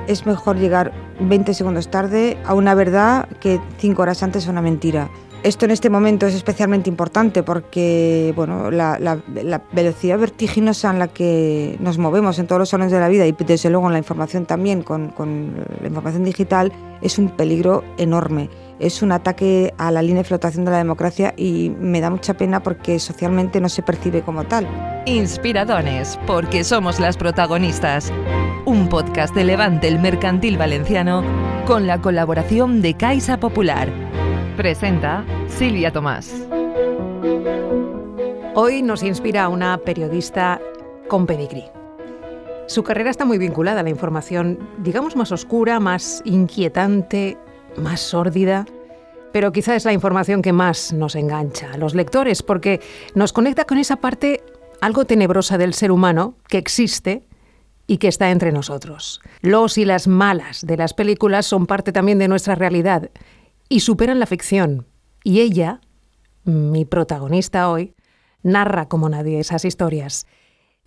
es mejor llegar 20 segundos tarde a una verdad que 5 horas antes a una mentira. Esto en este momento es especialmente importante porque bueno, la velocidad vertiginosa en la que nos movemos en todos los salones de la vida y desde luego en la información también, con la información digital, es un peligro enorme. Es un ataque a la línea de flotación de la democracia y me da mucha pena porque socialmente no se percibe como tal. Inspiradones, porque somos las protagonistas. Un podcast de Levante el Mercantil Valenciano con la colaboración de Caixa Popular. Presenta Silvia Tomás. Hoy nos inspira una periodista con pedigrí. Su carrera está muy vinculada a la información, digamos, más oscura, más inquietante, más sórdida, pero quizá es la información que más nos engancha a los lectores, porque nos conecta con esa parte algo tenebrosa del ser humano que existe y que está entre nosotros. Los y las malas de las películas son parte también de nuestra realidad y superan la ficción. Y ella, mi protagonista hoy, narra como nadie esas historias.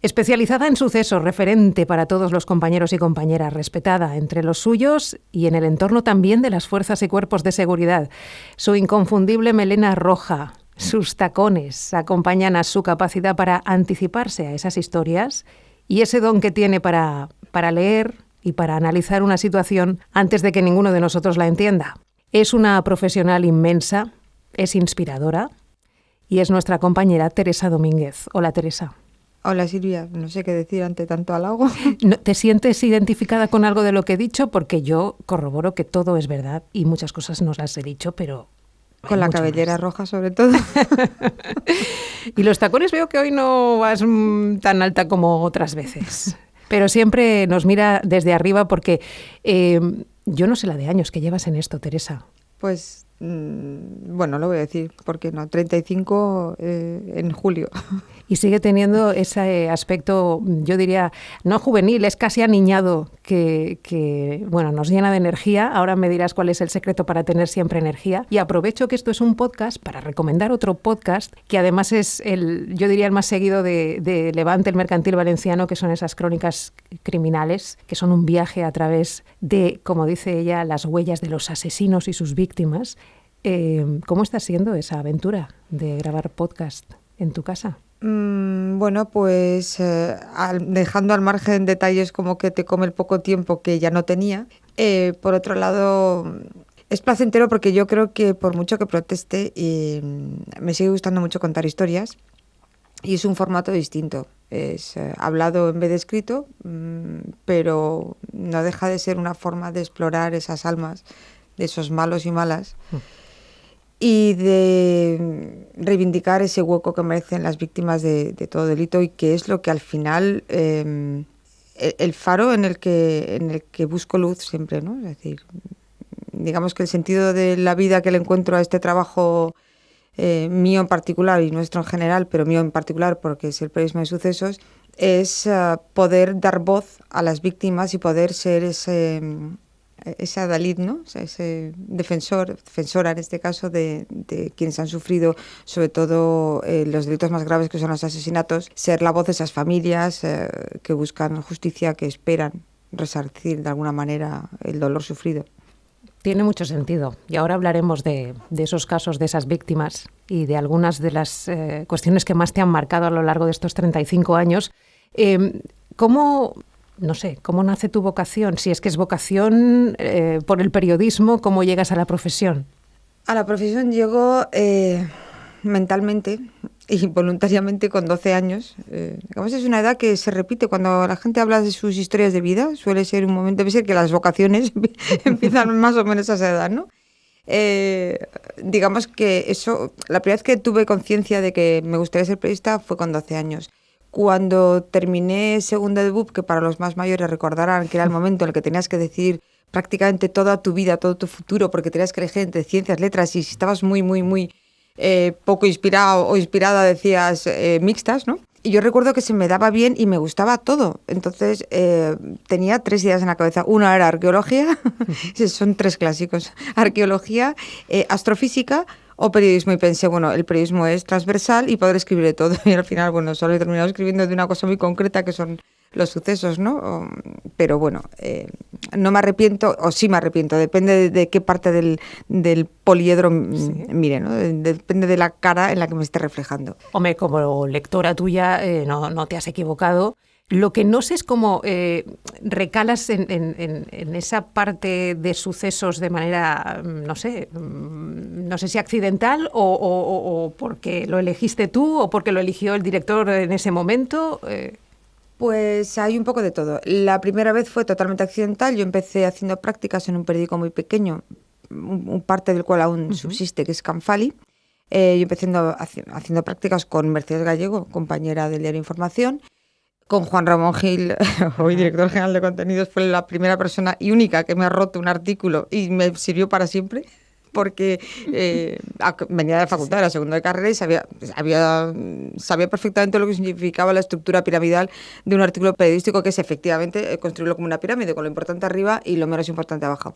Especializada en sucesos, referente para todos los compañeros y compañeras, respetada entre los suyos y en el entorno también de las fuerzas y cuerpos de seguridad. Su inconfundible melena roja, sus tacones acompañan a su capacidad para anticiparse a esas historias y ese don que tiene para leer y para analizar una situación antes de que ninguno de nosotros la entienda. Es una profesional inmensa, es inspiradora y es nuestra compañera Teresa Domínguez. Hola, Teresa. Hola, Silvia. No sé qué decir ante tanto halago. ¿Te sientes identificada con algo de lo que he dicho? Porque yo corroboro que todo es verdad y muchas cosas nos las he dicho, pero... Con la cabellera roja, sobre todo. Y los tacones veo que hoy no vas tan alta como otras veces. Pero siempre nos mira desde arriba porque yo no sé la de años que llevas en esto, Teresa. Pues, bueno, lo voy a decir, ¿por qué no? 35 en julio. Y sigue teniendo ese aspecto, yo diría, no juvenil, es casi aniñado, que bueno, nos llena de energía. Ahora me dirás cuál es el secreto para tener siempre energía. Y aprovecho que esto es un podcast para recomendar otro podcast, que además es yo diría, el más seguido de Levante el Mercantil Valenciano, que son esas crónicas criminales, que son un viaje a través de, como dice ella, las huellas de los asesinos y sus víctimas. ¿Cómo está siendo esa aventura de grabar podcast en tu casa? Bueno, pues dejando al margen detalles como que te come el poco tiempo que ya no tenía. Por otro lado, es placentero porque yo creo que por mucho que proteste, me sigue gustando mucho contar historias y es un formato distinto. Es hablado en vez de escrito, pero no deja de ser una forma de explorar esas almas de esos malos y malas. Y de reivindicar ese hueco que merecen las víctimas de todo delito y que es lo que al final el faro en el que busco luz siempre, ¿no? Es decir, digamos que el sentido de la vida que le encuentro a este trabajo mío en particular y nuestro en general, pero mío en particular porque es el periodismo de sucesos, es poder dar voz a las víctimas y poder ser ese adalid, ¿no? O sea, ese defensora en este caso de quienes han sufrido sobre todo los delitos más graves que son los asesinatos, ser la voz de esas familias que buscan justicia, que esperan resarcir de alguna manera el dolor sufrido. Tiene mucho sentido y ahora hablaremos de esos casos, de esas víctimas y de algunas de las cuestiones que más te han marcado a lo largo de estos 35 años. ¿Cómo nace tu vocación? Si es que es vocación por el periodismo, ¿cómo llegas a la profesión? A la profesión llego mentalmente y voluntariamente con 12 años. Digamos, es una edad que se repite cuando la gente habla de sus historias de vida. Suele ser un momento, debe ser que las vocaciones empiezan más o menos a esa edad, ¿no? Digamos que eso, la primera vez que tuve conciencia de que me gustaría ser periodista fue con 12 años. Cuando terminé segundo de BUP, que para los más mayores recordarán que era el momento en el que tenías que decidir prácticamente toda tu vida, todo tu futuro, porque tenías que elegir entre ciencias, letras, y si estabas muy poco inspirado o inspirada decías mixtas, ¿no? Y yo recuerdo que se me daba bien y me gustaba todo. Entonces tenía 3 ideas en la cabeza. Una era arqueología, son 3 clásicos, arqueología, astrofísica o periodismo. Y pensé, bueno, el periodismo es transversal y poder escribir de todo. Y al final, bueno, solo he terminado escribiendo de una cosa muy concreta que son los sucesos, ¿no? Pero bueno, no me arrepiento, o sí me arrepiento, depende de qué parte del poliedro mire, ¿no? Depende de la cara en la que me esté reflejando. Hombre, como lectora tuya, no te has equivocado. Lo que no sé es cómo recalas en esa parte de sucesos de manera, no sé si accidental o porque lo elegiste tú o porque lo eligió el director en ese momento. Pues hay un poco de todo. La primera vez fue totalmente accidental. Yo empecé haciendo prácticas en un periódico muy pequeño, un parte del cual aún subsiste, que es Canfali. Yo empecé haciendo prácticas con Mercedes Gallego, compañera del diario Información. Con Juan Ramón Gil, hoy director general de contenidos, fue la primera persona y única que me ha roto un artículo y me sirvió para siempre, porque venía de la facultad, era segundo de carrera y sabía perfectamente lo que significaba la estructura piramidal de un artículo periodístico, que es efectivamente construirlo como una pirámide, con lo importante arriba y lo menos importante abajo.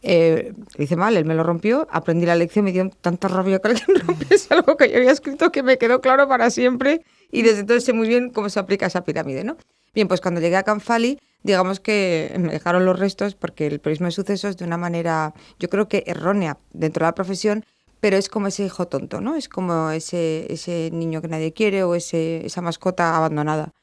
Lo hice mal, él me lo rompió, aprendí la lección, me dio tanta rabia que alguien rompiese algo que yo había escrito que me quedó claro para siempre y desde entonces sé muy bien cómo se aplica esa pirámide, ¿no? Bien, pues cuando llegué a Canfali, digamos que me dejaron los restos porque el periodismo de sucesos, de una manera, yo creo que errónea dentro de la profesión, pero es como ese hijo tonto, ¿no? Es como ese niño que nadie quiere o esa mascota abandonada.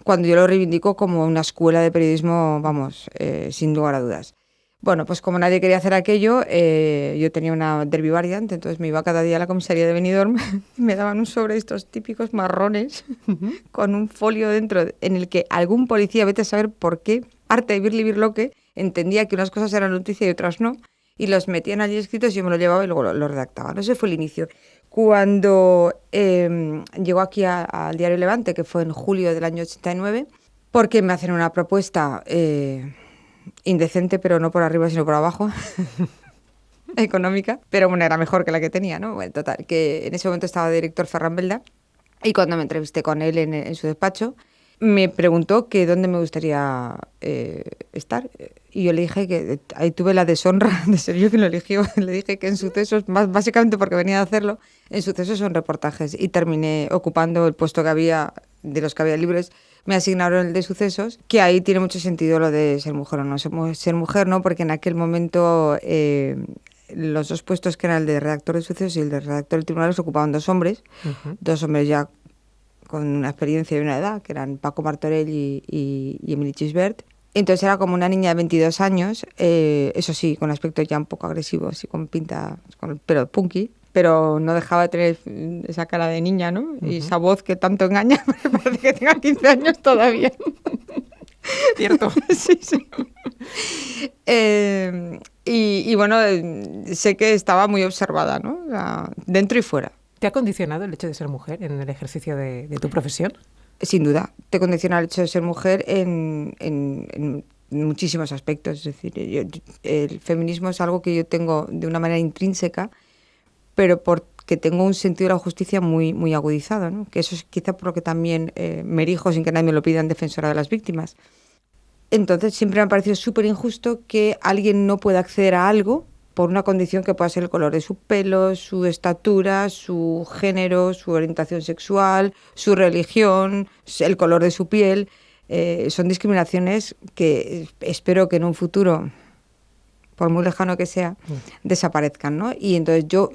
Cuando yo lo reivindico como una escuela de periodismo, vamos, sin lugar a dudas. Bueno, pues como nadie quería hacer aquello, yo tenía una Derby Variant, entonces me iba cada día a la comisaría de Benidorm y me daban un sobre de estos típicos marrones con un folio dentro en el que algún policía, vete a saber por qué, arte de birloque, entendía que unas cosas eran noticia y otras no, y los metían allí escritos y yo me lo llevaba y luego lo redactaba. No, ese fue el inicio. Cuando llegó aquí al diario Levante, que fue en julio del año 89, porque me hacen una propuesta indecente, pero no por arriba sino por abajo, económica, pero bueno, era mejor que la que tenía, ¿no? Bueno, total, que en ese momento estaba de director Ferran Belda y cuando me entrevisté con él en su despacho, me preguntó que dónde me gustaría estar y yo le dije que ahí tuve la deshonra de ser yo quien lo eligió. Le dije que en sucesos, básicamente porque venía a hacerlo, en sucesos son reportajes y terminé ocupando el puesto que había, de los que había libres. Me asignaron el de sucesos, que ahí tiene mucho sentido lo de ser mujer o no. Ser mujer no, porque en aquel momento los dos puestos, que eran el de redactor de sucesos y el de redactor del tribunal, los ocupaban dos hombres ya con una experiencia y una edad, que eran Paco Martorell y Emily Gisbert. Entonces era como una niña de 22 años, eso sí, con aspecto ya un poco agresivo, así con pinta, con el pelo punky, pero no dejaba de tener esa cara de niña, ¿no? Y esa voz que tanto engaña, me parece que tenga 15 años todavía. Cierto. Sí, sí. Y bueno, sé que estaba muy observada, ¿no? Dentro y fuera. ¿Te ha condicionado el hecho de ser mujer en el ejercicio de tu profesión? Sin duda, te condiciona el hecho de ser mujer en muchísimos aspectos. Es decir, el feminismo es algo que yo tengo de una manera intrínseca, pero porque tengo un sentido de la justicia muy, muy agudizado, ¿no? Que eso es quizá por lo que también me erijo, sin que nadie me lo pida, en defensora de las víctimas. Entonces siempre me ha parecido súper injusto que alguien no pueda acceder a algo por una condición que pueda ser el color de su pelo, su estatura, su género, su orientación sexual, su religión, el color de su piel. Son discriminaciones que espero que en un futuro, por muy lejano que sea, desaparezcan, ¿no? Y entonces yo,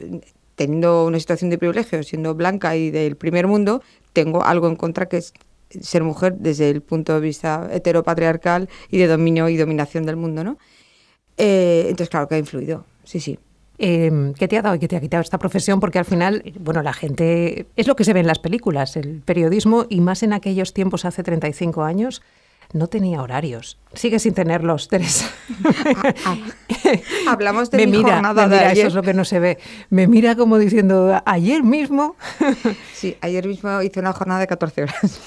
teniendo una situación de privilegio, siendo blanca y del primer mundo, tengo algo en contra, que es ser mujer desde el punto de vista heteropatriarcal y de dominio y dominación del mundo, ¿no? Entonces, claro que ha influido, sí, sí. ¿Qué te ha dado y qué te ha quitado esta profesión? Porque al final, bueno, la gente... Es lo que se ve en las películas, el periodismo, y más en aquellos tiempos, hace 35 años, no tenía horarios. Sigue sin tenerlos, Teresa. Hablamos de mi jornada de ayer. Eso es lo que no se ve. Me mira como diciendo, ayer mismo... Sí, ayer mismo hice una jornada de 14 horas.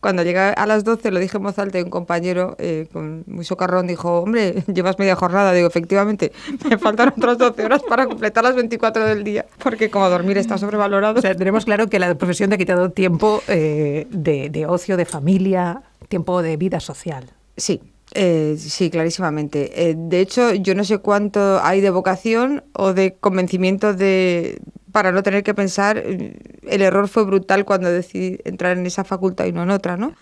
Cuando llegué a las 12 lo dije en voz alta y un compañero con muy socarrón dijo, hombre, llevas media jornada. Digo, efectivamente, me faltan otras 12 horas para completar las 24 del día, porque como dormir está sobrevalorado. O sea, tenemos claro que la profesión te ha quitado tiempo de ocio, de familia, tiempo de vida social. Sí. Sí, clarísimamente. De hecho, yo no sé cuánto hay de vocación o de convencimiento para no tener que pensar. El error fue brutal cuando decidí entrar en esa facultad y no en otra, ¿no?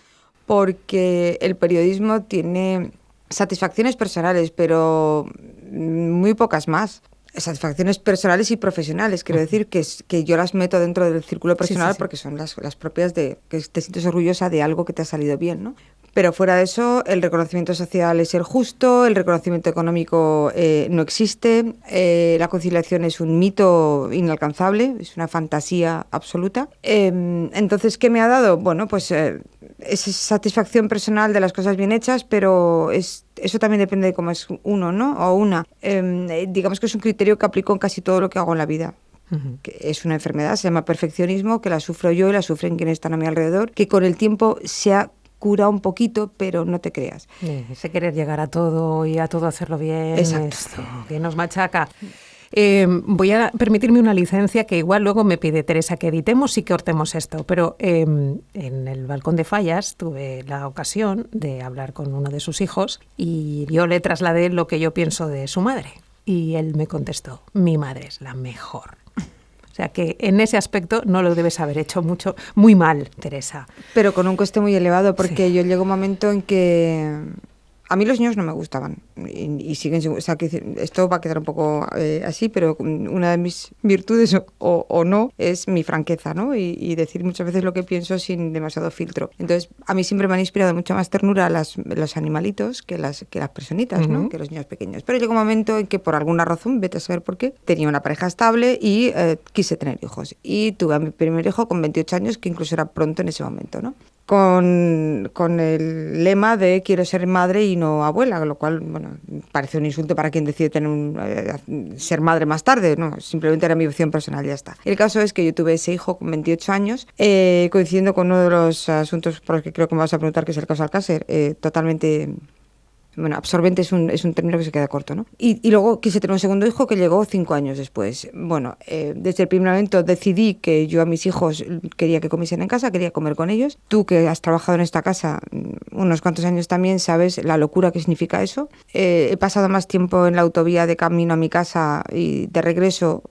porque el periodismo tiene satisfacciones personales, pero muy pocas más. Satisfacciones personales y profesionales, quiero decir que yo las meto dentro del círculo profesional, sí. Porque son las propias de que te sientes orgullosa de algo que te ha salido bien, ¿no? Pero fuera de eso, el reconocimiento social es el justo, el reconocimiento económico no existe, la conciliación es un mito inalcanzable, es una fantasía absoluta. Entonces, ¿qué me ha dado? Bueno, pues es satisfacción personal de las cosas bien hechas, pero eso también depende de cómo es uno, ¿no? O una. Digamos que es un criterio que aplico en casi todo lo que hago en la vida. Uh-huh. Que es una enfermedad, se llama perfeccionismo, que la sufro yo y la sufren quienes están a mi alrededor, que con el tiempo se ha curado un poquito, pero no te creas. Ese querer llegar a todo y a todo hacerlo bien, exacto. Esto que nos machaca. Voy a permitirme una licencia que igual luego me pide Teresa que editemos y que cortemos esto, pero en el Balcón de Fallas tuve la ocasión de hablar con uno de sus hijos y yo le trasladé lo que yo pienso de su madre y él me contestó: mi madre es la mejor. O sea que en ese aspecto no lo debes haber hecho muy mal, Teresa. Pero con un coste muy elevado, porque sí. Yo llego a un momento en que a mí los niños no me gustaban y siguen, o sea, que esto va a quedar un poco así, pero una de mis virtudes o no es mi franqueza, ¿no? Y decir muchas veces lo que pienso sin demasiado filtro. Entonces, a mí siempre me han inspirado mucha más ternura los animalitos que las personitas, uh-huh. ¿no? Que los niños pequeños. Pero llegó un momento en que por alguna razón, vete a saber por qué, tenía una pareja estable y quise tener hijos. Y tuve a mi primer hijo con 28 años, que incluso era pronto en ese momento, ¿no? Con el lema de quiero ser madre y no abuela, lo cual, bueno, parece un insulto para quien decide ser madre más tarde, no, simplemente era mi opción personal, ya está. El caso es que yo tuve ese hijo con 28 años, coincidiendo con uno de los asuntos por los que creo que me vas a preguntar, que es el caso Alcácer, totalmente... Bueno, absorbente es un término que se queda corto, ¿no? Y luego quise tener un segundo hijo que llegó 5 años después. Bueno, desde el primer momento decidí que yo a mis hijos quería que comiesen en casa, quería comer con ellos. Tú, que has trabajado en esta casa unos cuantos años también, sabes la locura que significa eso. He pasado más tiempo en la autovía de camino a mi casa y de regreso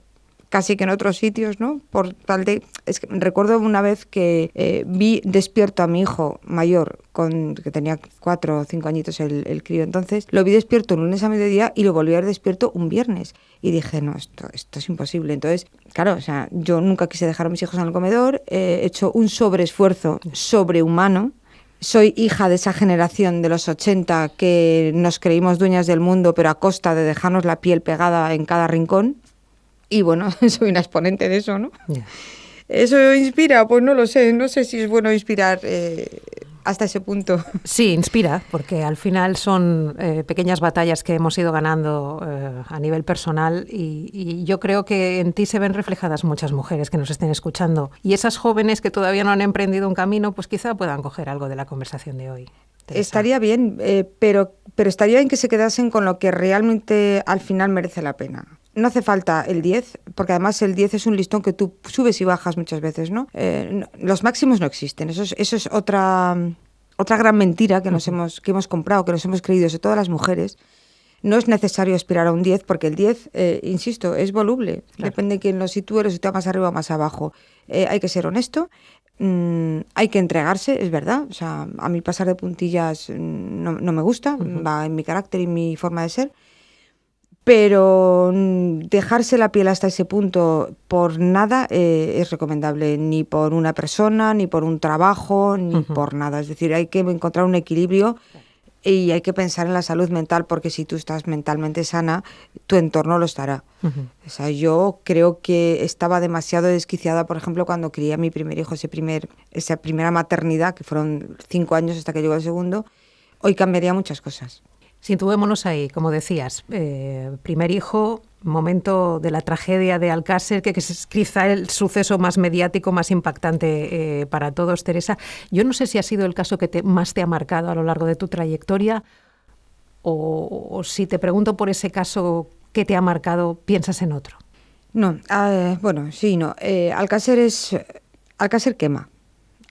casi que en otros sitios, ¿no? Por tal de... Es que recuerdo una vez que vi despierto a mi hijo mayor, que tenía 4 o 5 añitos el crío entonces, lo vi despierto un lunes a mediodía y lo volví a ver despierto un viernes. Y dije, no, esto es imposible. Entonces, claro, o sea, yo nunca quise dejar a mis hijos en el comedor, he hecho un sobreesfuerzo sobrehumano. Soy hija de esa generación de los 80 que nos creímos dueñas del mundo, pero a costa de dejarnos la piel pegada en cada rincón. Y bueno, soy una exponente de eso, ¿no? Yeah. ¿Eso inspira? Pues no lo sé. No sé si es bueno inspirar hasta ese punto. Sí, inspira, porque al final son pequeñas batallas que hemos ido ganando a nivel personal y yo creo que en ti se ven reflejadas muchas mujeres que nos estén escuchando. Y esas jóvenes que todavía no han emprendido un camino, pues quizá puedan coger algo de la conversación de hoy. Teresa. Estaría bien, pero estaría bien que se quedasen con lo que realmente al final merece la pena. No hace falta el 10, porque además el 10 es un listón que tú subes y bajas muchas veces, ¿no? Los máximos no existen. Eso es otra gran mentira que que hemos comprado, que nos hemos creído, sobre todo las mujeres. No es necesario aspirar a un 10, porque el 10, insisto, es voluble. Claro. Depende de quién lo sitúe más arriba o más abajo. Hay que ser honesto, hay que entregarse, es verdad. O sea, a mí pasar de puntillas no me gusta, va en mi carácter y mi forma de ser. Pero dejarse la piel hasta ese punto por nada es recomendable, ni por una persona, ni por un trabajo, ni por nada. Es decir, hay que encontrar un equilibrio y hay que pensar en la salud mental, porque si tú estás mentalmente sana, tu entorno lo estará. O sea, yo creo que estaba demasiado desquiciada, por ejemplo, cuando crié a mi primer hijo, esa primera maternidad, que fueron 5 años hasta que llegó el segundo. Hoy cambiaría muchas cosas. Situémonos ahí, como decías, primer hijo, momento de la tragedia de Alcácer, que es quizá el suceso más mediático, más impactante para todos, Teresa. Yo no sé si ha sido el caso que más te ha marcado a lo largo de tu trayectoria, o si te pregunto por ese caso que te ha marcado, piensas en otro. No, bueno, sí, no. Alcácer quema.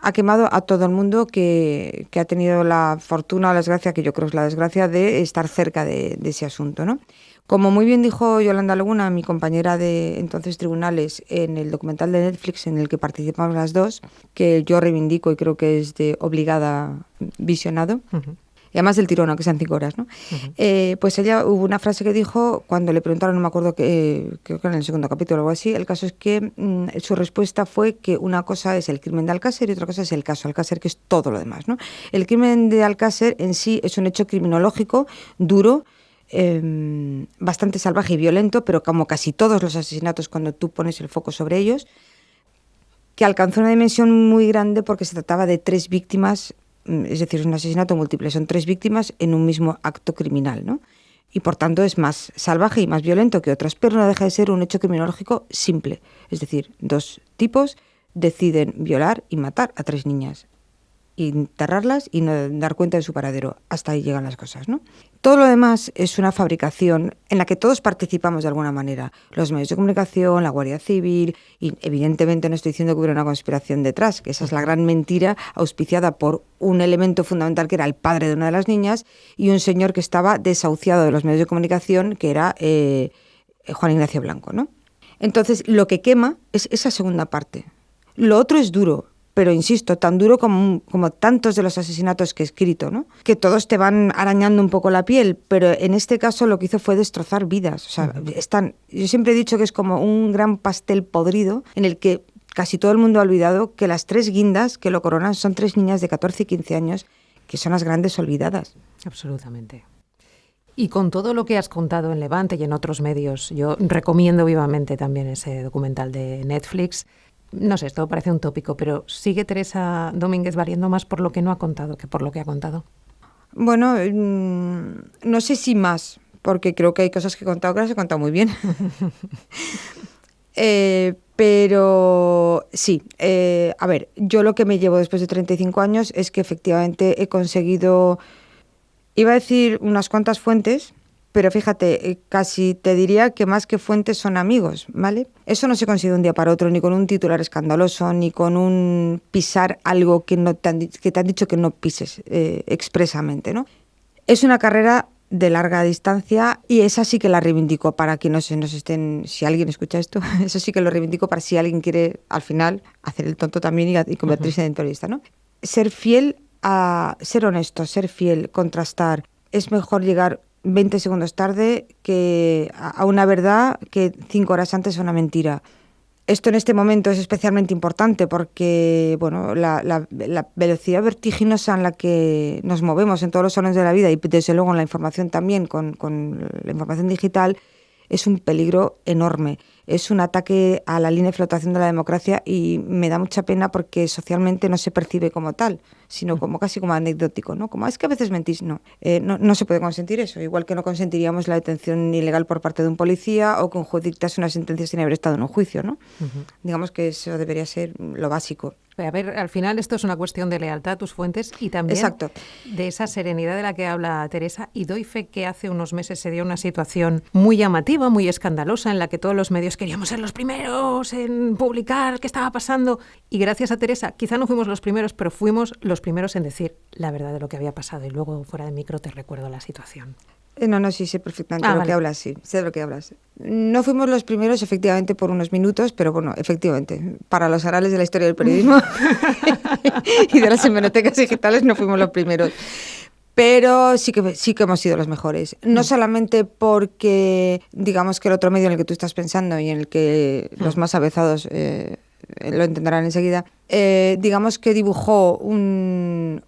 ha quemado a todo el mundo que ha tenido la fortuna o la desgracia, que yo creo es la desgracia, de estar cerca de ese asunto, ¿no? Como muy bien dijo Yolanda Laguna, mi compañera de entonces Tribunales, en el documental de Netflix en el que participamos las dos, que yo reivindico y creo que es de obligada visionado, y además del tirón, aunque sean 5 horas, ¿no? Pues ella, hubo una frase que dijo cuando le preguntaron, no me acuerdo, creo que en el segundo capítulo o algo así, el caso es que su respuesta fue que una cosa es el crimen de Alcácer y otra cosa es el caso Alcácer, que es todo lo demás, ¿no? El crimen de Alcácer en sí es un hecho criminológico duro, bastante salvaje y violento, pero como casi todos los asesinatos cuando tú pones el foco sobre ellos, que alcanzó una dimensión muy grande porque se trataba de 3 víctimas, es decir, es un asesinato múltiple, son 3 víctimas en un mismo acto criminal, ¿no? Y por tanto es más salvaje y más violento que otras, pero no deja de ser un hecho criminológico simple, es decir, 2 tipos deciden violar y matar a 3 niñas, y enterrarlas y no dar cuenta de su paradero. Hasta ahí llegan las cosas, ¿no? Todo lo demás es una fabricación en la que todos participamos de alguna manera. Los medios de comunicación, la Guardia Civil, y evidentemente no estoy diciendo que hubiera una conspiración detrás, que esa es la gran mentira auspiciada por un elemento fundamental que era el padre de una de las niñas y un señor que estaba desahuciado de los medios de comunicación, que era Juan Ignacio Blanco, ¿no? Entonces, lo que quema es esa segunda parte. Lo otro es duro, pero insisto, tan duro como tantos de los asesinatos que he escrito, ¿no? Que todos te van arañando un poco la piel, pero en este caso lo que hizo fue destrozar vidas. O sea, yo siempre he dicho que es como un gran pastel podrido en el que casi todo el mundo ha olvidado que las 3 guindas que lo coronan son 3 niñas de 14 y 15 años, que son las grandes olvidadas. Absolutamente. Y con todo lo que has contado en Levante y en otros medios, yo recomiendo vivamente también ese documental de Netflix. No sé, esto parece un tópico, pero ¿sigue Teresa Domínguez valiendo más por lo que no ha contado que por lo que ha contado? Bueno, no sé si más, porque creo que hay cosas que he contado que las he contado muy bien. Pero sí, a ver, yo lo que me llevo después de 35 años es que efectivamente he conseguido, iba a decir unas cuantas fuentes, pero fíjate, casi te diría que más que fuentes son amigos, ¿vale? Eso no se consigue un día para otro, ni con un titular escandaloso, ni con un pisar algo que te han dicho que no pises expresamente, ¿no? Es una carrera de larga distancia y esa sí que la reivindico para que no se nos estén, si alguien escucha esto, eso sí que lo reivindico para si alguien quiere al final hacer el tonto también y convertirse en periodista, ¿no? Ser fiel, ser honesto, ser fiel, contrastar. Es mejor llegar 20 segundos tarde que a una verdad que 5 horas antes a una mentira. Esto en este momento es especialmente importante porque bueno, la velocidad vertiginosa en la que nos movemos en todos los órdenes de la vida y desde luego en la información también, con la información digital, es un peligro enorme. Es un ataque a la línea de flotación de la democracia y me da mucha pena porque socialmente no se percibe como tal, sino como casi como anecdótico, ¿no? Como es que a veces mentís, no se puede consentir eso, igual que no consentiríamos la detención ilegal por parte de un policía o que un juez dictase una sentencia sin haber estado en un juicio, ¿no? Digamos que eso debería ser lo básico. A ver, al final esto es una cuestión de lealtad a tus fuentes y también Exacto. de esa serenidad de la que habla Teresa. Y doy fe que hace unos meses se dio una situación muy llamativa, muy escandalosa, en la que todos los medios queríamos ser los primeros en publicar qué estaba pasando. Y gracias a Teresa, quizá no fuimos los primeros, pero fuimos los primeros en decir la verdad de lo que había pasado. Y luego, fuera de micro, te recuerdo la situación. No, sí, sé perfectamente de lo vale. que hablas, sí, sé de lo que hablas. No fuimos los primeros, efectivamente, por unos minutos, pero bueno, efectivamente, para los anales de la historia del periodismo y de las hemerotecas digitales no fuimos los primeros. Pero sí que hemos sido los mejores. No solamente porque, digamos, que el otro medio en el que tú estás pensando y en el que los más avezados lo entenderán enseguida, digamos que dibujó un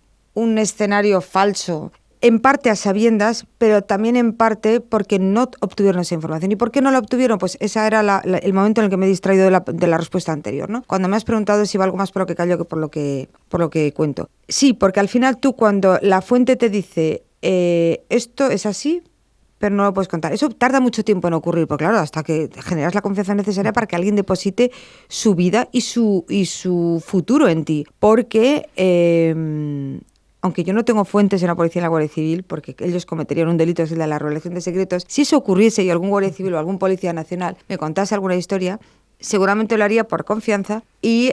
escenario falso, en parte a sabiendas, pero también en parte porque no obtuvieron esa información. ¿Y por qué no la obtuvieron? Pues ese era el momento en el que me he distraído de la respuesta anterior, ¿no? Cuando me has preguntado si va algo más por lo que callo que por lo que cuento. Sí, porque al final tú cuando la fuente te dice esto es así, pero no lo puedes contar. Eso tarda mucho tiempo en ocurrir, porque claro, hasta que generas la confianza necesaria para que alguien deposite su vida y su futuro en ti. Porque aunque yo no tengo fuentes en la policía y en la Guardia Civil, porque ellos cometerían un delito, es el de la revelación de secretos, si eso ocurriese y algún Guardia Civil o algún policía nacional me contase alguna historia, seguramente lo haría por confianza y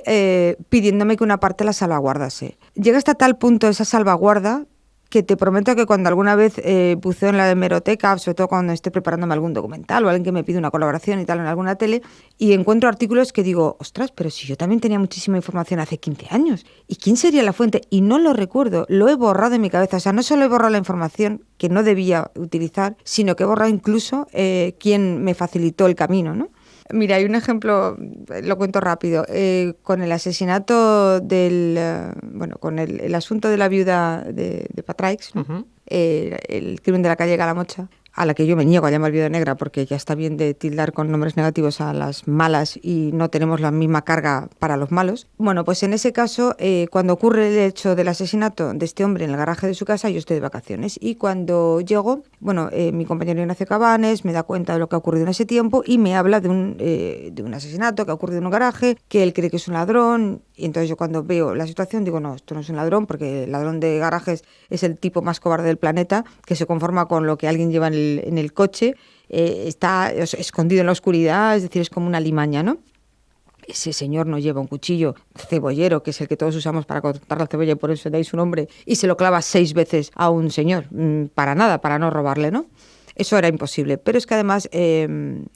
pidiéndome que una parte la salvaguardase. Llega hasta tal punto esa salvaguarda que te prometo que cuando alguna vez buceo en la hemeroteca, sobre todo cuando esté preparándome algún documental o alguien que me pide una colaboración y tal en alguna tele, y encuentro artículos que digo, ostras, pero si yo también tenía muchísima información hace 15 años, ¿y quién sería la fuente? Y no lo recuerdo, lo he borrado de mi cabeza. O sea, no solo he borrado la información que no debía utilizar, sino que he borrado incluso quién me facilitó el camino, ¿no? Mira, hay un ejemplo, lo cuento rápido, con el asesinato con el asunto de la viuda de Patraix, ¿no? Uh-huh. El crimen de la calle Calamocha, a la que yo me niego a llamar viuda negra porque ya está bien de tildar con nombres negativos a las malas y no tenemos la misma carga para los malos. Bueno, pues en ese caso, cuando ocurre el hecho del asesinato de este hombre en el garaje de su casa, yo estoy de vacaciones y cuando llego, mi compañero Ignacio Cabanes me da cuenta de lo que ha ocurrido en ese tiempo y me habla de un asesinato que ha ocurrido en un garaje, que él cree que es un ladrón. Y entonces yo cuando veo la situación digo, no, esto no es un ladrón, porque el ladrón de garajes es el tipo más cobarde del planeta, que se conforma con lo que alguien lleva en el coche, está escondido en la oscuridad, es decir, es como una limaña, ¿no? Ese señor no lleva un cuchillo cebollero, que es el que todos usamos para cortar la cebolla y por eso dais su nombre, y se lo clava 6 veces a un señor, para nada, para no robarle, ¿no? Eso era imposible, pero es que además yo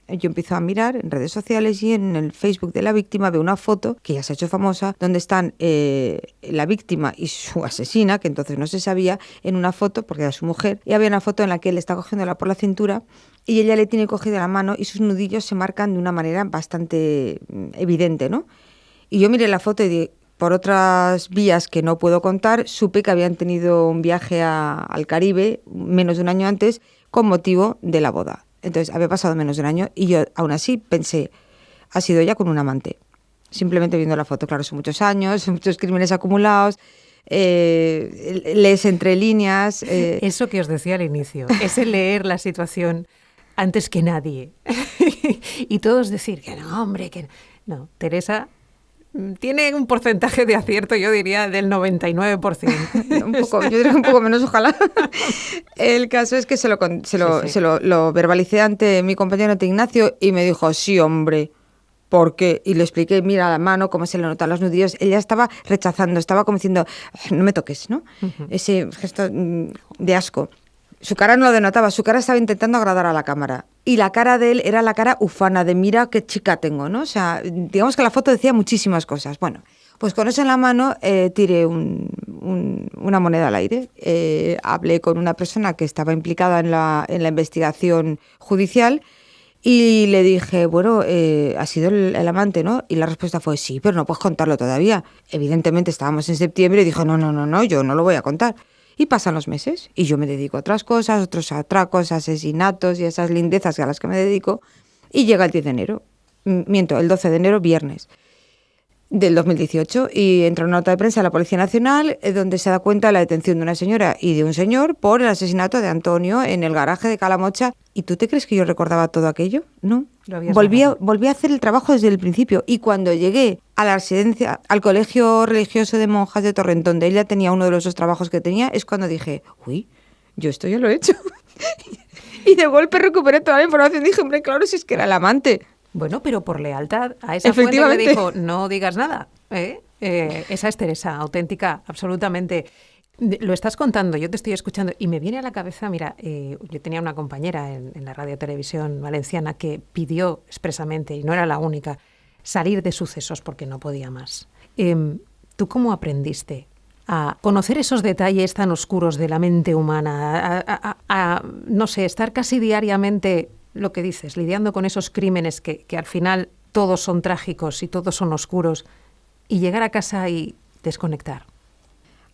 empiezo a mirar en redes sociales y en el Facebook de la víctima veo una foto que ya se ha hecho famosa, donde están la víctima y su asesina, que entonces no se sabía, en una foto, porque era su mujer, y había una foto en la que él está cogiéndola por la cintura y ella le tiene cogida la mano y sus nudillos se marcan de una manera bastante evidente, ¿no? Y yo miré la foto y por otras vías que no puedo contar, supe que habían tenido un viaje al Caribe menos de un año antes con motivo de la boda. Entonces, había pasado menos de un año y yo aún así pensé, ha sido ella con un amante. Simplemente viendo la foto, claro, son muchos años, son muchos crímenes acumulados, lees entre líneas. Eso que os decía al inicio, ese leer la situación antes que nadie. Y todos decir que no, hombre, que no. Teresa tiene un porcentaje de acierto, yo diría, del 99%. Un poco, yo diría un poco menos, ojalá. El caso es que se lo verbalicé ante mi compañero ante Ignacio y me dijo, sí, hombre, ¿por qué? Y le expliqué, mira la mano, cómo se le notan los nudillos. Ella estaba rechazando, estaba como diciendo, no me toques, ¿no? Uh-huh. Ese gesto de asco. Su cara no lo denotaba, su cara estaba intentando agradar a la cámara. Y la cara de él era la cara ufana, de mira qué chica tengo, ¿no? O sea, digamos que la foto decía muchísimas cosas. Bueno, pues con eso en la mano tiré una moneda al aire. Hablé con una persona que estaba implicada en la investigación judicial y le dije, bueno, ha sido el amante, ¿no? Y la respuesta fue, sí, pero no puedes contarlo todavía. Evidentemente estábamos en septiembre y dijo, no, yo no lo voy a contar. Y pasan los meses y yo me dedico a otras cosas, otros atracos, asesinatos y esas lindezas a las que me dedico. Y llega el 10 de enero, el 12 de enero, viernes del 2018, y entra una nota de prensa de la Policía Nacional donde se da cuenta de la detención de una señora y de un señor por el asesinato de Antonio en el garaje de Calamocha. ¿Y tú te crees que yo recordaba todo aquello? No. Volví a hacer el trabajo desde el principio. Y cuando llegué a la residencia, al colegio religioso de monjas de Torrent, donde ella tenía uno de los dos trabajos que tenía, es cuando dije, uy, yo esto ya lo he hecho. Y de golpe recuperé toda la información y dije, hombre, claro, si es que era el amante. Bueno, pero por lealtad a esa fuente le dijo, no digas nada. Esa es Teresa, auténtica, absolutamente. Lo estás contando, yo te estoy escuchando y me viene a la cabeza, mira, yo tenía una compañera en la Radio Televisión Valenciana que pidió expresamente, y no era la única, salir de Sucesos porque no podía más. ¿Tú cómo aprendiste a conocer esos detalles tan oscuros de la mente humana, a no sé, estar casi diariamente, lo que dices, lidiando con esos crímenes que al final todos son trágicos y todos son oscuros, y llegar a casa y desconectar?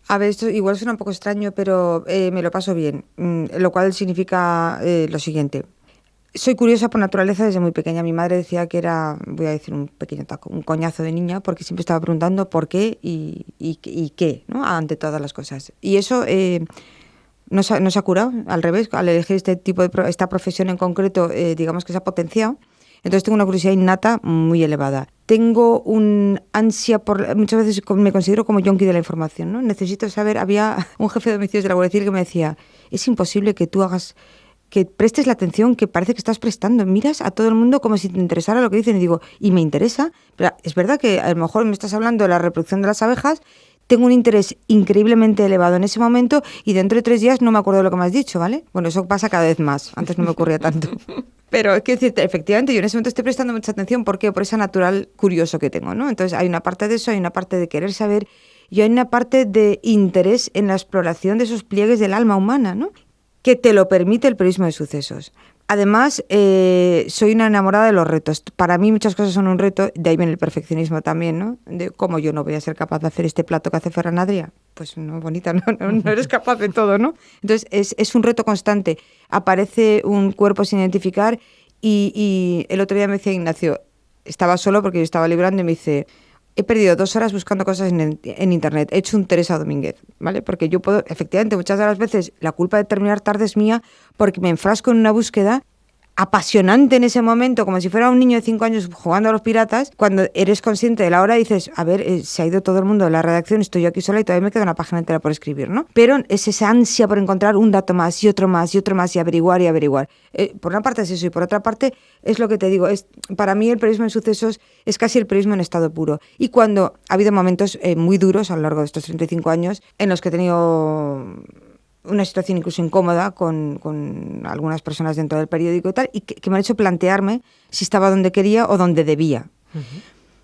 A ver, esto igual suena un poco extraño, pero me lo paso bien, lo cual significa lo siguiente. Soy curiosa por naturaleza desde muy pequeña. Mi madre decía que era, voy a decir un pequeño taco, un coñazo de niña, porque siempre estaba preguntando por qué y qué, ¿no? Ante todas las cosas. Y eso no se ha curado, al revés, al elegir esta profesión en concreto, digamos que se ha potenciado. Entonces tengo una curiosidad innata muy elevada. Tengo un ansia muchas veces me considero como yonki de la información, ¿no? Necesito saber, había un jefe de homicidios de la Guardia Civil que me decía, es imposible que tú hagas que prestes la atención que parece que estás prestando. Miras a todo el mundo como si te interesara lo que dicen y digo, y me interesa. Pero es verdad que a lo mejor me estás hablando de la reproducción de las abejas, tengo un interés increíblemente elevado en ese momento y dentro de 3 días no me acuerdo de lo que me has dicho, ¿vale? Bueno, eso pasa cada vez más. Antes no me ocurría tanto. Pero quiero decirte, efectivamente, yo en ese momento estoy prestando mucha atención. ¿Por qué? Por esa natural curioso que tengo, ¿no? Entonces hay una parte de eso, hay una parte de querer saber y hay una parte de interés en la exploración de esos pliegues del alma humana, ¿no? Que te lo permite el periodismo de sucesos. Además, soy una enamorada de los retos. Para mí muchas cosas son un reto, de ahí viene el perfeccionismo también, ¿no? De cómo yo no voy a ser capaz de hacer este plato que hace Ferran Adrià. Pues no, bonita, no eres capaz de todo, ¿no? Entonces es un reto constante. Aparece un cuerpo sin identificar y el otro día me decía Ignacio, estaba solo porque yo estaba librando y me dice... He perdido 2 horas buscando cosas en internet. He hecho un Teresa Domínguez, ¿vale? Porque yo puedo, efectivamente, muchas de las veces la culpa de terminar tarde es mía porque me enfrasco en una búsqueda apasionante en ese momento, como si fuera un niño de 5 años jugando a los piratas. Cuando eres consciente de la hora dices, a ver, se ha ido todo el mundo de la redacción, estoy yo aquí sola y todavía me queda una página entera por escribir, ¿no? Pero es esa ansia por encontrar un dato más y otro más y otro más y averiguar y averiguar. Por una parte es eso y por otra parte es lo que te digo, para mí el periodismo en sucesos es casi el periodismo en estado puro. Y cuando ha habido momentos muy duros a lo largo de estos 35 años en los que he tenido... una situación incluso incómoda con algunas personas dentro del periódico y tal, y que me han hecho plantearme si estaba donde quería o donde debía. Uh-huh.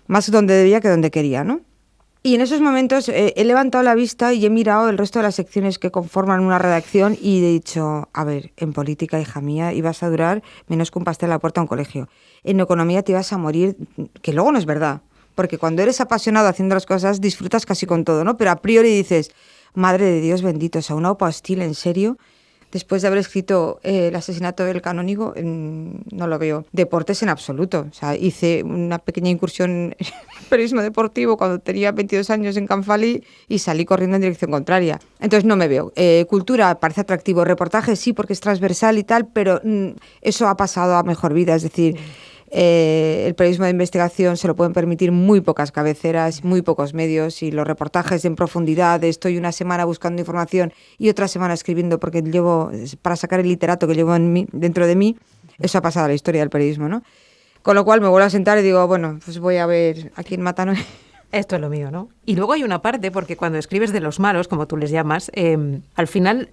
Más donde debía que donde quería, ¿no? Y en esos momentos he levantado la vista y he mirado el resto de las secciones que conforman una redacción y he dicho, a ver, en política, hija mía, ibas a durar menos que un pastel a la puerta de un colegio. En economía te ibas a morir, que luego no es verdad, porque cuando eres apasionado haciendo las cosas disfrutas casi con todo, ¿no? Pero a priori dices... Madre de Dios bendito, o sea, una OPA hostil, ¿en serio? Después de haber escrito el asesinato del canónigo, no lo veo. Deportes en absoluto. O sea, hice una pequeña incursión en periodismo deportivo cuando tenía 22 años en Canfali y salí corriendo en dirección contraria. Entonces no me veo. Cultura parece atractivo. Reportaje sí, porque es transversal y tal, pero eso ha pasado a mejor vida. Es decir... el periodismo de investigación se lo pueden permitir muy pocas cabeceras, muy pocos medios y los reportajes en profundidad, estoy una semana buscando información y otra semana escribiendo porque llevo, para sacar el literato que llevo dentro de mí, eso ha pasado a la historia del periodismo, ¿no? Con lo cual me vuelvo a sentar y digo, bueno, pues voy a ver a quién matan. Esto es lo mío, ¿no? Y luego hay una parte, porque cuando escribes de los malos, como tú les llamas, al final,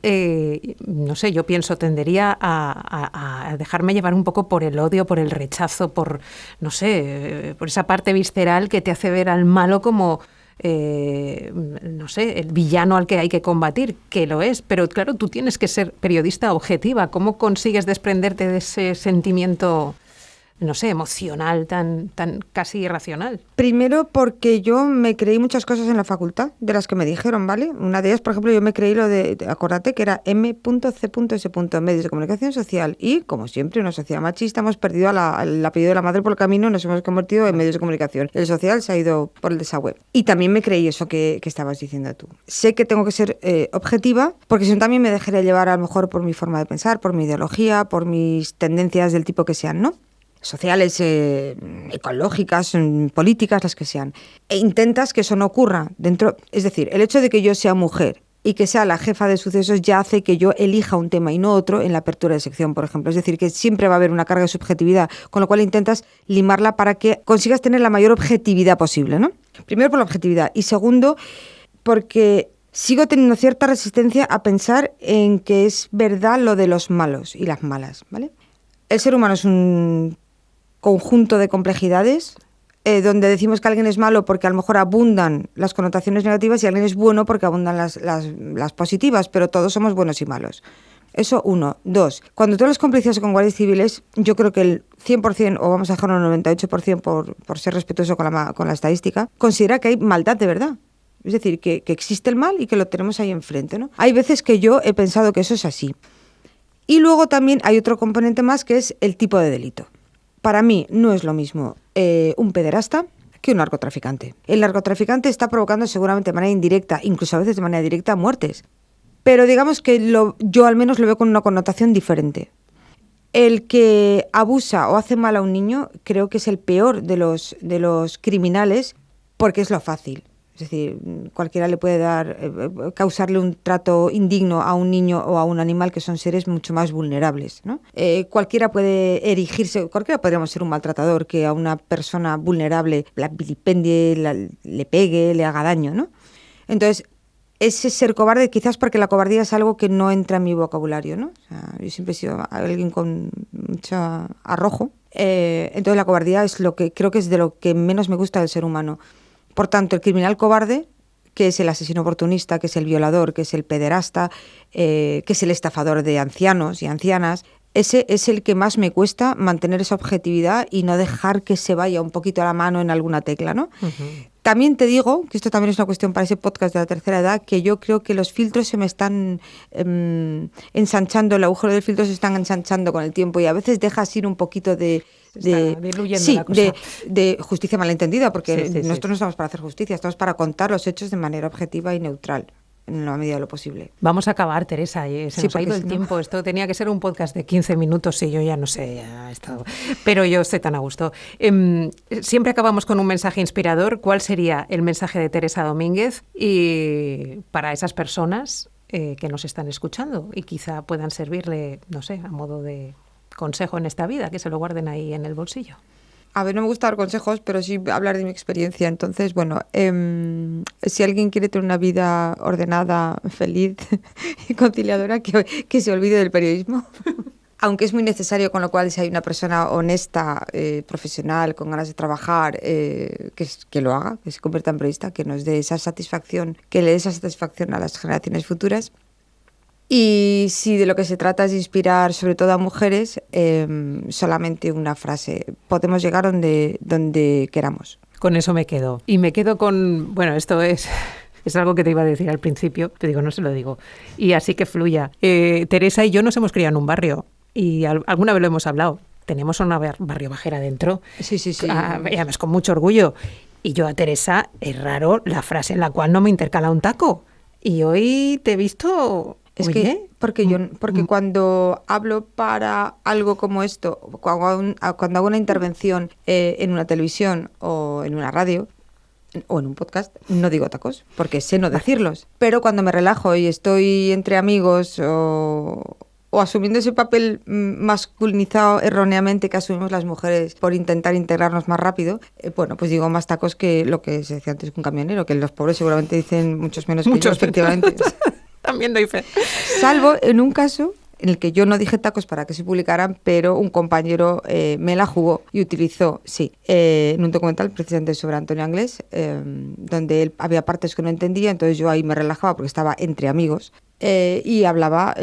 no sé, yo pienso, tendería a dejarme llevar un poco por el odio, por el rechazo, por, no sé, por esa parte visceral que te hace ver al malo como, no sé, el villano al que hay que combatir, que lo es. Pero claro, tú tienes que ser periodista objetiva. ¿Cómo consigues desprenderte de ese sentimiento... no sé, emocional, tan casi irracional? Primero porque yo me creí muchas cosas en la facultad, de las que me dijeron, ¿vale? Una de ellas, por ejemplo, yo me creí lo de, acuérdate, que era M.C.S. medios de comunicación social y, como siempre, una sociedad machista, hemos perdido el apellido de la madre por el camino y nos hemos convertido en medios de comunicación. El social se ha ido por el desagüe. Y también me creí eso que estabas diciendo tú. Sé que tengo que ser objetiva, porque si no también me dejaría llevar a lo mejor por mi forma de pensar, por mi ideología, por mis tendencias del tipo que sean, ¿no? Sociales, ecológicas, políticas, las que sean. E intentas que eso no ocurra dentro. Es decir, el hecho de que yo sea mujer y que sea la jefa de sucesos ya hace que yo elija un tema y no otro en la apertura de sección, por ejemplo. Es decir, que siempre va a haber una carga de subjetividad, con lo cual intentas limarla para que consigas tener la mayor objetividad posible, ¿no? Primero por la objetividad y segundo porque sigo teniendo cierta resistencia a pensar en que es verdad lo de los malos y las malas, ¿vale? El ser humano es un conjunto de complejidades donde decimos que alguien es malo porque a lo mejor abundan las connotaciones negativas y alguien es bueno porque abundan las positivas, pero todos somos buenos y malos. Eso, 1. 2. Cuando tú las complicidades con guardias civiles, yo creo que el 100%, o vamos a dejarlo en 98% por ser respetuoso con la estadística, considera que hay maldad de verdad. Es decir, que existe el mal y que lo tenemos ahí enfrente, ¿no? Hay veces que yo he pensado que eso es así. Y luego también hay otro componente más que es el tipo de delito. Para mí no es lo mismo un pederasta que un narcotraficante. El narcotraficante está provocando seguramente de manera indirecta, incluso a veces de manera directa, muertes. Pero digamos que yo al menos lo veo con una connotación diferente. El que abusa o hace mal a un niño creo que es el peor de los criminales porque es lo fácil. Es decir, cualquiera le puede causarle un trato indigno a un niño o a un animal, que son seres mucho más vulnerables, ¿no? Cualquiera podríamos ser un maltratador que a una persona vulnerable la vilipendie, le pegue, le haga daño, ¿no? Entonces, ese ser cobarde, quizás porque la cobardía es algo que no entra en mi vocabulario, ¿no? O sea, yo siempre he sido alguien con mucho arrojo. Entonces la cobardía es creo que es de lo que menos me gusta del ser humano. Por tanto, el criminal cobarde, que es el asesino oportunista, que es el violador, que es el pederasta, que es el estafador de ancianos y ancianas, ese es el que más me cuesta mantener esa objetividad y no dejar que se vaya un poquito a la mano en alguna tecla, ¿no? Uh-huh. También te digo, que esto también es una cuestión para ese podcast de la tercera edad, que yo creo que los filtros se me están ensanchando, el agujero del filtro se están ensanchando con el tiempo y a veces dejas ir un poquito de justicia malentendida, porque nosotros no estamos para hacer justicia, estamos para contar los hechos de manera objetiva y neutral, en la medida de lo posible. Vamos a acabar, Teresa, se nos ha ido el tiempo. Esto tenía que ser un podcast de 15 minutos y yo ya no sé, pero yo estoy tan a gusto. Siempre acabamos con un mensaje inspirador. ¿Cuál sería el mensaje de Teresa Domínguez y para esas personas que nos están escuchando y quizá puedan servirle, no sé, a modo de consejo en esta vida, que se lo guarden ahí en el bolsillo? A ver, no me gusta dar consejos, pero sí hablar de mi experiencia. Entonces, bueno, si alguien quiere tener una vida ordenada, feliz y conciliadora, que se olvide del periodismo. Aunque es muy necesario, con lo cual si hay una persona honesta, profesional, con ganas de trabajar, que lo haga, que se convierta en periodista, que nos dé esa satisfacción, que le dé esa satisfacción a las generaciones futuras. Y si de lo que se trata es de inspirar sobre todo a mujeres, solamente una frase: podemos llegar donde queramos. Con eso me quedo. Y me quedo con, bueno, esto es algo que te iba a decir al principio, te digo, no se lo digo, y así que fluya. Teresa y yo nos hemos criado en un barrio, y alguna vez lo hemos hablado, tenemos una barrio bajera dentro, sí. Y además con mucho orgullo. Y yo a Teresa, es raro la frase en la cual no me intercala un taco, y hoy te he visto... Es que porque cuando hablo para algo como esto, cuando hago una intervención en una televisión o en una radio o en un podcast, no digo tacos, porque sé no decirlos. Pero cuando me relajo y estoy entre amigos o asumiendo ese papel masculinizado erróneamente que asumimos las mujeres por intentar integrarnos más rápido, bueno, pues digo más tacos que lo que se decía antes que un camionero, que los pobres seguramente dicen muchos menos que yo, efectivamente. También doy fe. Salvo en un caso en el que yo no dije tacos para que se publicaran, pero un compañero me la jugó y utilizó, en un documental precisamente sobre Antonio Anglés, donde él había partes que no entendía, entonces yo ahí me relajaba porque estaba entre amigos y hablaba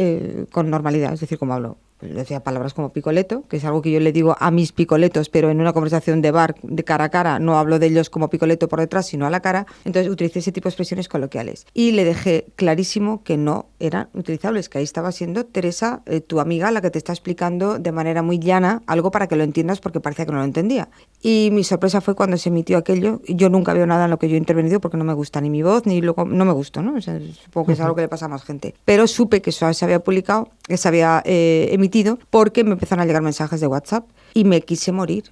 con normalidad, es decir, como hablo. Decía palabras como picoleto, que es algo que yo le digo a mis picoletos, pero en una conversación de bar, de cara a cara, no hablo de ellos como picoleto por detrás, sino a la cara. Entonces utilicé ese tipo de expresiones coloquiales. Y le dejé clarísimo que no eran utilizables, que ahí estaba siendo Teresa, tu amiga, la que te está explicando de manera muy llana algo para que lo entiendas, porque parecía que no lo entendía. Y mi sorpresa fue cuando se emitió aquello. Yo nunca veo nada en lo que yo he intervenido porque no me gusta ni mi voz, ni luego no me gusta, ¿no? O sea, supongo que es algo que le pasa a más gente. Pero supe que eso se había publicado, que se había emitido, porque me empezaron a llegar mensajes de WhatsApp y me quise morir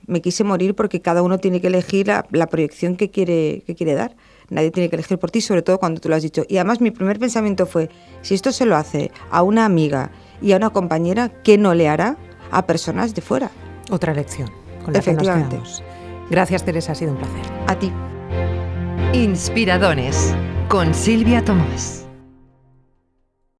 porque cada uno tiene que elegir la proyección que quiere dar. Nadie tiene que elegir por ti, sobre todo cuando tú lo has dicho. Y además mi primer pensamiento fue, si esto se lo hace a una amiga y a una compañera, ¿qué no le hará a personas de fuera? Otra lección con la que nos quedamos. Gracias, Teresa, ha sido un placer. A ti. Inspiradones, con Silvia Tomás.